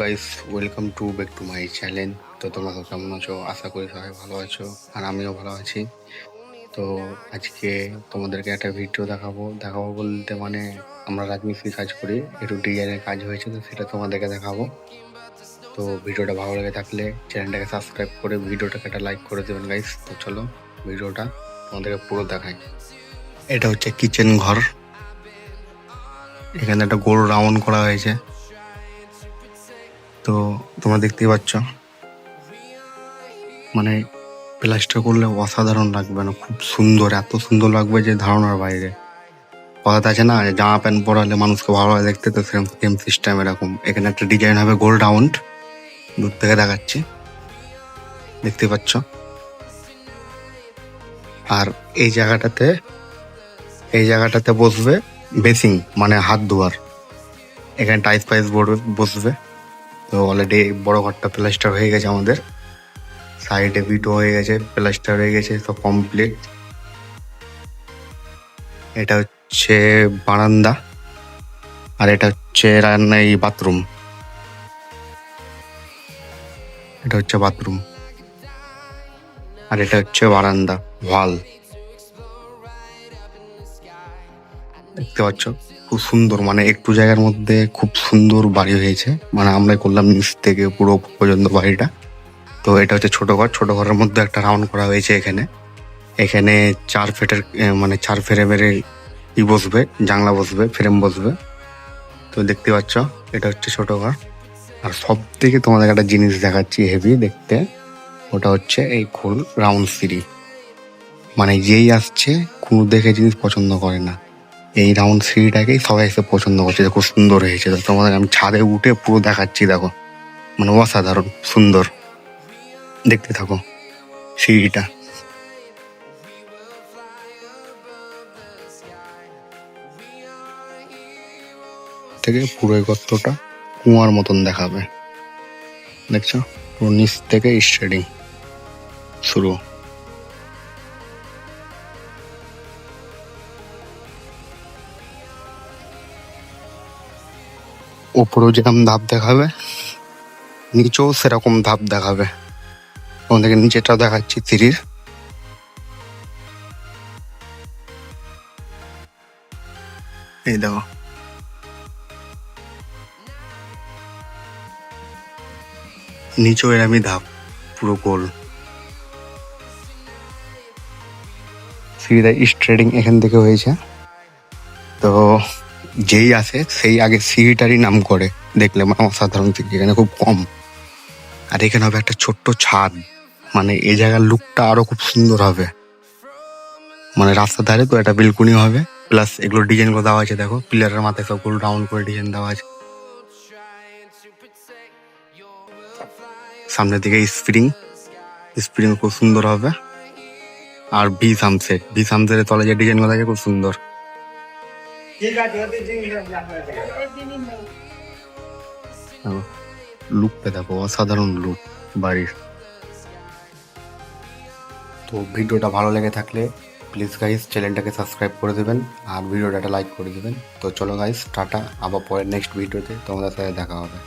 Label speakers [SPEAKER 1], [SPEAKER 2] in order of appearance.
[SPEAKER 1] Guys, welcome to back to my channel. তো তোমরা সব কেমন আছো? আশা করি সবাই ভালো আছো, আর আমিও ভালো আছি। তো আজকে তোমাদেরকে একটা ভিডিও দেখাবো বলতে মানে আমরা রাজমিস্ত্রি কাজ করি, একটু ডিজাইনের কাজ হয়েছে, তো সেটা তোমাদেরকে দেখাবো। তো ভিডিওটা ভালো লেগে থাকলে চ্যানেলটাকে সাবস্ক্রাইব করে ভিডিওটাকে একটা লাইক করে দেবেন গাইস। তো চলো ভিডিওটা তোমাদেরকে পুরো দেখাই। এটা হচ্ছে কিচেন ঘর। এখানে একটা গোল রাউন্ড করা হয়েছে, তো তোমরা দেখতেই পাচ্ছ। মানে প্লাস্টার করলে অসাধারণ লাগবে না, খুব সুন্দর, এত সুন্দর লাগবে যে ধারণার বাইরে। কথা আছে না, জামা প্যান্ট পরালে মানুষকে ভালো হয় দেখতে, তো সেরকম সেম সিস্টেম এরকম। এখানে একটা ডিজাইন হবে গোল রাউন্ড, দূর থেকে দেখাচ্ছি, দেখতে পাচ্ছ। আর এই জায়গাটাতে বসবে বেসিং, মানে হাত ধোয়ার। এখানে টাইস ফাইস বসবে। তো অলরেডি বড় ঘরটা প্লাস্টার হয়ে গেছে আমাদের, সাইডে বিটও হয়ে গেছে, প্লাস্টার হয়ে গেছে, সব কমপ্লিট। এটা হচ্ছে বারান্দা, আর এটা হচ্ছে বাথরুম। এটা হচ্ছে বাথরুম, আর এটা হচ্ছে বারান্দা ওয়াল। দেখতে পাচ্ছ খুব সুন্দর, মানে একটু জায়গার মধ্যে খুব সুন্দর বাড়ি হয়েছে। মানে আমরা করলাম নিচ থেকে পুরো পর্যন্ত বাড়িটা। তো এটা হচ্ছে ছোট ঘর, ছোট ঘরের মধ্যে একটা রাউন্ড করা হয়েছে। এখানে 4 ফিটের মানে 4 ফ্রেমের বসবে, জানলা বসবে, ফ্রেম বসবে। তো দেখতে পাচ্ছ এটা হচ্ছে ছোট ঘর। আর সব থেকে তোমাদের একটা জিনিস দেখাচ্ছি হেভি দেখতে, ওটা হচ্ছে এই গোল রাউন্ড সিঁড়ি। মানে যেই আসছে কোনো দেখে জিনিস পছন্দ করে না, এই রাউন্ড সিঁড়িটাকেই সবাই এসে পছন্দ করছে, খুব সুন্দর হয়েছে। তো তোমাদের আমি ছাদে উঠে পুরো দেখাচ্ছি, দেখো মানে অসাধারণ সুন্দর। দেখতে থাকো সিঁড়িটা। থেকে পুরো গর্তটা কুয়ার মতন দেখাবে, দেখছো? পুরো নিচ থেকে স্টার্টিং শুরু। ওপরেও যেরকম ধাপ দেখাবে, নিচেও সেরকম ধাপ দেখাবে। তোমাদেরকে নিচেটাও দেখাচ্ছি সিঁড়ির। এই দেখো, নিচেও এরমই ধাপ, পুরো গোল। সিঁড়িটা স্ট্রেটিং এখান থেকে হয়েছে। তো যেই আসে সেই আগে সিঁড়িটারই নাম করে, দেখলে মানে অসাধারণ সিঁড়ি, এখানে খুব কম। আর এখানে হবে একটা ছোট্ট ছাদ, মানে এই জায়গার লুকটা আরো খুব সুন্দর হবে। মানে রাস্তার ধারে তো একটা বেলকুনি হবে, প্লাস এগুলো ডিজাইন করে দেওয়া আছে। দেখো পিলারের মাথায় সব গোল রাউন্ড করে ডিজাইন দেওয়া আছে। সামনের দিকে স্প্রিং খুব সুন্দর হবে। আর ভি সামসেটের তলে যে ডিজাইন করা আছে খুব সুন্দর। লুকটা দেখো, অসাধারণ লুক বাড়ির। তো ভিডিওটা ভালো লেগে থাকলে প্লিজ গাইস চ্যানেলটাকে সাবস্ক্রাইব করে দেবেন, আর ভিডিওটা লাইক করে দেবেন। তো চলো গাইস, টাটা, আবার পরের নেক্সট ভিডিওতে তোমাদের সাথে দেখা হবে।